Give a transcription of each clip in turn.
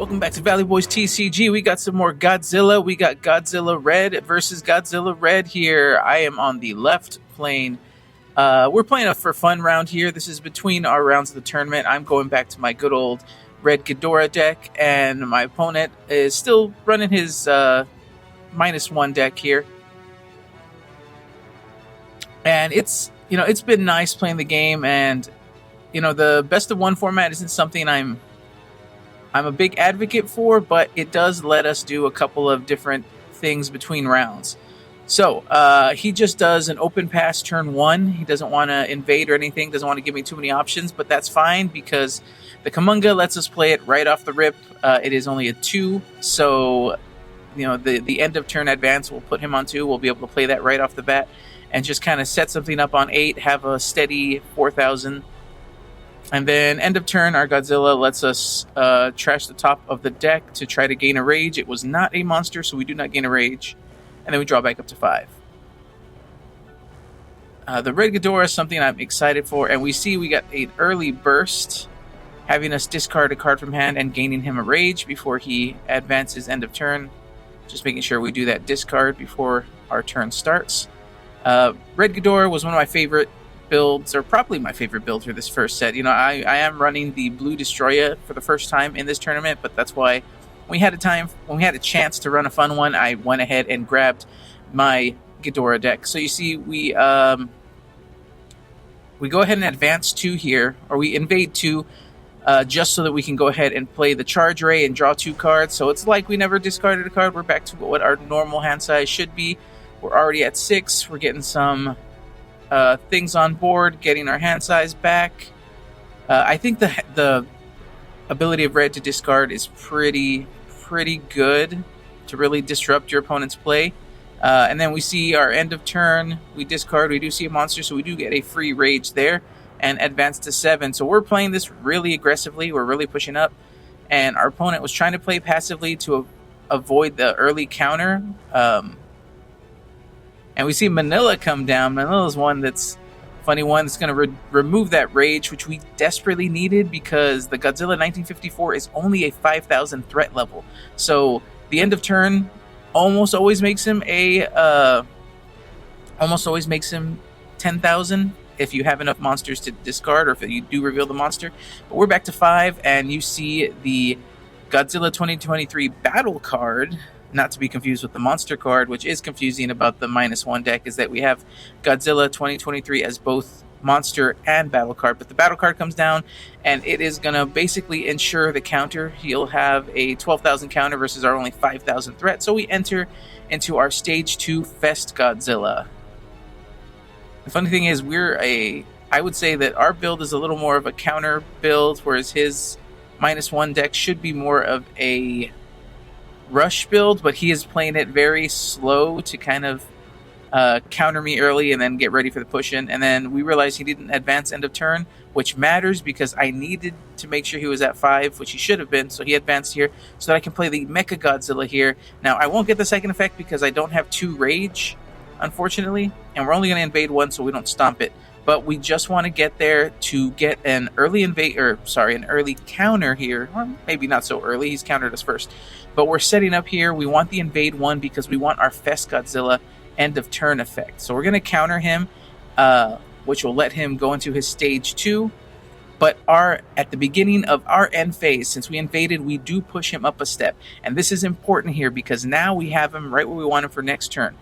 welcome back to Valley Boys TCG. We got some more Godzilla. We got Godzilla Red versus Godzilla Red here. I am on the left playing. We're playing a for fun round here. This is between our rounds of the tournament. I'm going back to my good old Red Ghidorah deck, and my opponent is still running his -1 deck here. And it's been nice playing the game, and the best of one format isn't something I'm a big advocate for, but it does let us do a couple of different things between rounds. So he just does an open pass turn 1. He doesn't want to invade or anything, doesn't want to give me too many options, but that's fine because the Kamunga lets us play it right off the rip. It is only a 2, so the end of turn advance will put him on 2. We'll be able to play that right off the bat and just kind of set something up on 8, have a steady 4,000. And then end of turn, our Godzilla lets us trash the top of the deck to try to gain a rage. It was not a monster, so we do not gain a rage. And then we draw back up to 5. The Red Ghidorah is something I'm excited for. And we see we got an early burst, having us discard a card from hand and gaining him a rage before he advances end of turn. Just making sure we do that discard before our turn starts. Red Ghidorah was one of my favorite builds, or probably my favorite build for this first set. I am running the Blue Destroyer for the first time in this tournament, but that's why when we had a chance to run a fun one, I went ahead and grabbed my Ghidorah deck. So you see, we go ahead and advance 2 here, or we invade 2, just so that we can go ahead and play the Charge Ray and draw 2 cards. So it's like we never discarded a card. We're back to what our normal hand size should be. We're already at 6. We're getting some things on board, getting our hand size back. I think the ability of red to discard is pretty good to really disrupt your opponent's play. And then we see our end of turn, we discard, we do see a monster, so we do get a free rage there and advance to 7. So we're playing this really aggressively, we're really pushing up, and our opponent was trying to play passively to avoid the early counter. And we see Manila come down. Manila's one that's funny one that's going to remove that rage, which we desperately needed because the Godzilla 1954 is only a 5,000 threat level. So the end of turn almost always makes him 10,000 if you have enough monsters to discard, or if you do reveal the monster. But we're back to 5, and you see the Godzilla 2023 battle card. Not to be confused with the monster card, which is confusing about the -1 deck, is that we have Godzilla 2023 as both monster and battle card. But the battle card comes down, and it is going to basically ensure the counter. He'll have a 12,000 counter versus our only 5,000 threat. So we enter into our Stage 2 Fest Godzilla. The funny thing is, I would say that our build is a little more of a counter build, whereas his -1 deck should be more of a rush build, but he is playing it very slow to kind of counter me early and then get ready for the push-in. And then we realized he didn't advance end of turn, which matters because I needed to make sure he was at 5, which he should have been, so he advanced here so that I can play the Mecha Godzilla here. Now, I won't get the second effect because I don't have 2 rage, unfortunately, and we're only going to invade 1 so we don't stomp it. But we just want to get there to get an early an early counter here. Or maybe not so early, he's countered us first. But we're setting up here, we want the invade 1 because we want our Fest Godzilla end of turn effect. So we're going to counter him, which will let him go into his Stage 2. But at the beginning of our end phase, since we invaded, we do push him up a step. And this is important here because now we have him right where we want him for next turn.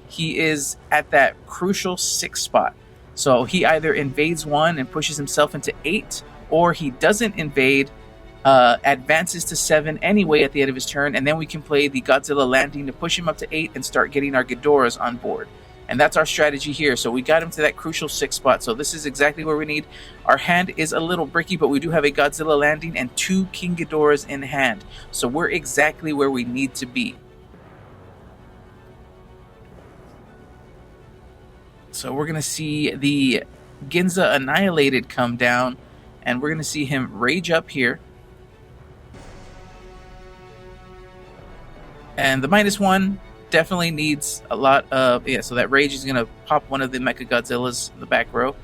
He is at that crucial 6 spot. So he either invades 1 and pushes himself into 8, or he doesn't invade, advances to 7 anyway at the end of his turn, and then we can play the Godzilla landing to push him up to 8 and start getting our Ghidorahs on board. And that's our strategy here. So we got him to that crucial 6 spot. So this is exactly where we need. Our hand is a little bricky, but we do have a Godzilla landing and 2 King Ghidorahs in hand. So we're exactly where we need to be. So we're going to see the Ginza Annihilated come down, and we're going to see him rage up here. And the -1 definitely needs a lot of... Yeah, so that rage is going to pop one of the Mecha Godzillas in the back row.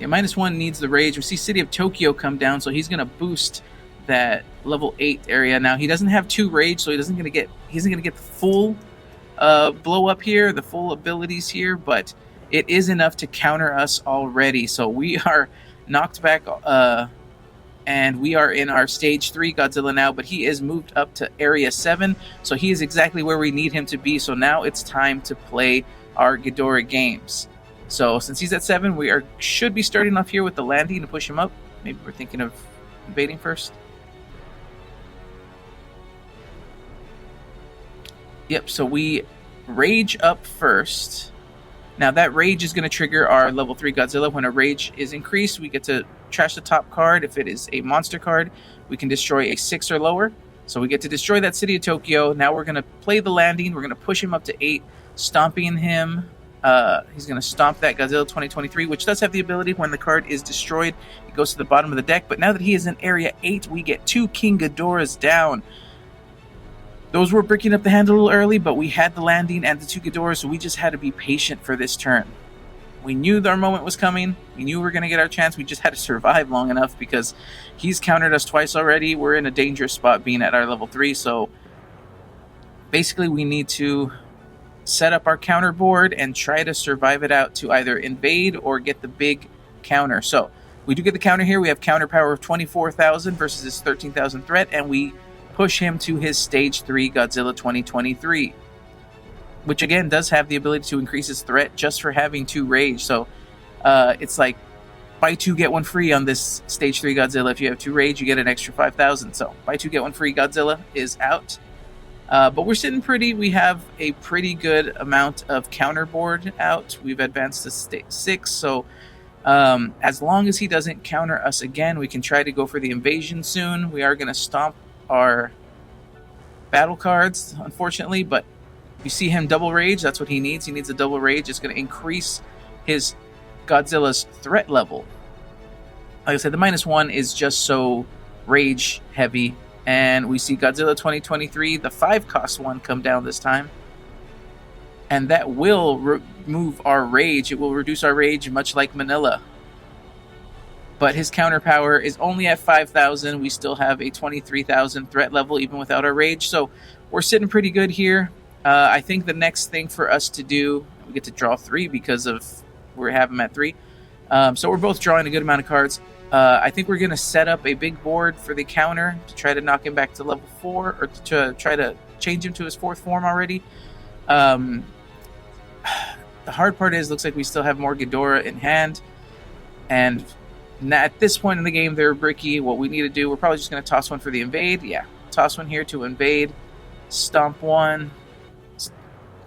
Yeah, -1 needs the rage. We see City of Tokyo come down, so he's going to boost that level 8 area. Now he doesn't have 2 rage, so he isn't going to get the full blow up here, the full abilities here, but it is enough to counter us already. So we are knocked back, and we are in our stage 3 Godzilla now, but he is moved up to area 7, so he is exactly where we need him to be. So now it's time to play our Ghidorah games. So since he's at 7, we should be starting off here with the landing to push him up. Maybe we're thinking of invading first. Yep, so we rage up first. Now that rage is going to trigger our level 3 Godzilla. When a rage is increased, we get to trash the top card. If it is a monster card, we can destroy a 6 or lower. So we get to destroy that City of Tokyo. Now we're going to play the landing. We're going to push him up to 8, stomping him. He's going to stomp that Godzilla 2023, which does have the ability when the card is destroyed, it goes to the bottom of the deck. But now that he is in area 8, we get 2 King Ghidorahs down. Those were breaking up the hand a little early, but we had the landing and the 2 Ghidorahs, so we just had to be patient for this turn. We knew our moment was coming. We knew we were going to get our chance. We just had to survive long enough because he's countered us twice already. We're in a dangerous spot being at our level 3, so basically we need to set up our counter board and try to survive it out to either invade or get the big counter. So we do get the counter here. We have counter power of 24,000 versus his 13,000 threat, and we push him to his stage 3 Godzilla 2023, which again does have the ability to increase his threat just for having 2 rage. So it's like buy 2 get 1 free on this stage 3 Godzilla. If you have 2 rage, you get an extra 5,000. So buy 2 get 1 free Godzilla is out. But we're sitting pretty. We have a pretty good amount of counter board out. We've advanced to stage 6, so as long as he doesn't counter us again, we can try to go for the invasion soon. We are going to stomp our battle cards, unfortunately, but you see him double rage. That's what he needs. He needs a double rage. It's going to increase his Godzilla's threat level. Like I said, the -1 is just so rage heavy. And we see Godzilla 2023, the 5-cost one, come down this time. And that will remove our rage. It will reduce our rage, much like Manila. But his counter power is only at 5,000. We still have a 23,000 threat level, even without our rage. So we're sitting pretty good here. I think the next thing for us to do, we get to draw 3 because of we have him at 3. So we're both drawing a good amount of cards. I think we're going to set up a big board for the counter to try to knock him back to level 4, or to try to change him to his 4th form already. The hard part is, looks like we still have more Ghidorah in hand, and at this point in the game, they're bricky. What we need to do, we're probably just going to toss one for the invade. Yeah, toss one here to invade, stomp 1.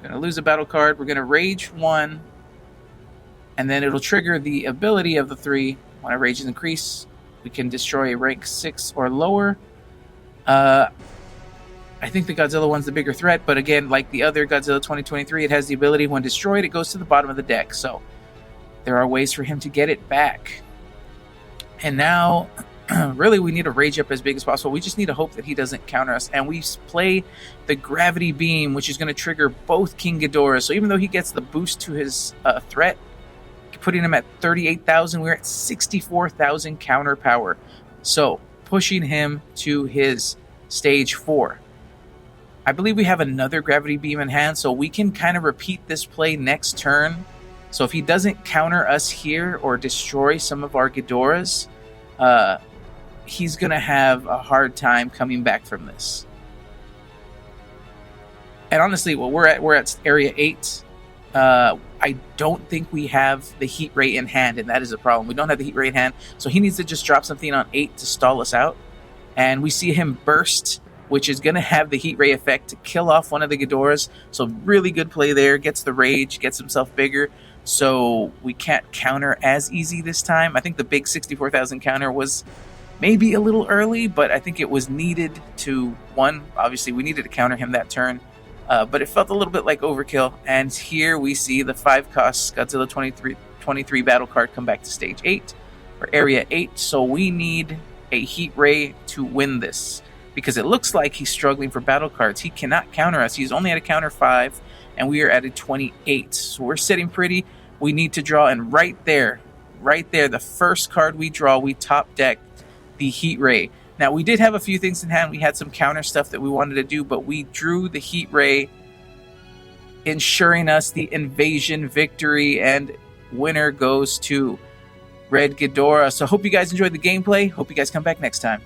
Going to lose a battle card. We're going to rage 1, and then it'll trigger the ability of the 3. When our rage is increased, we can destroy a rank 6 or lower. I think the Godzilla one's the bigger threat, but again, like the other Godzilla 2023, it has the ability, when destroyed, it goes to the bottom of the deck. So there are ways for him to get it back. And now, really, we need to rage up as big as possible. We just need to hope that he doesn't counter us. And we play the gravity beam, which is going to trigger both King Ghidorah. So even though he gets the boost to his threat, putting him at 38,000, we're at 64,000 counter power. So pushing him to his stage 4. I believe we have another gravity beam in hand, so we can kind of repeat this play next turn. So if he doesn't counter us here or destroy some of our Ghidorahs, he's going to have a hard time coming back from this. And honestly, well, we're at area 8. I don't think we have the heat ray in hand, and that is a problem. We don't have the heat ray in hand, so he needs to just drop something on 8 to stall us out. And we see him burst, which is going to have the heat ray effect to kill off one of the Ghidorahs. So really good play there. Gets the rage, gets himself bigger, so we can't counter as easy this time. I think the big 64,000 counter was maybe a little early, but I think it was needed to, obviously we needed to counter him that turn. But it felt a little bit like overkill. And here we see the 5-cost Godzilla 23 battle card come back to stage 8, or area 8. So we need a heat ray to win this, because it looks like he's struggling for battle cards. He cannot counter us. He's only at a counter 5, and we are at a 28. So we're sitting pretty. We need to draw, and right right there, the first card we draw, we top deck the Heat Ray. Now, we did have a few things in hand. We had some counter stuff that we wanted to do, but we drew the Heat Ray, ensuring us the invasion victory, and winner goes to Red Ghidorah. So hope you guys enjoyed the gameplay. Hope you guys come back next time.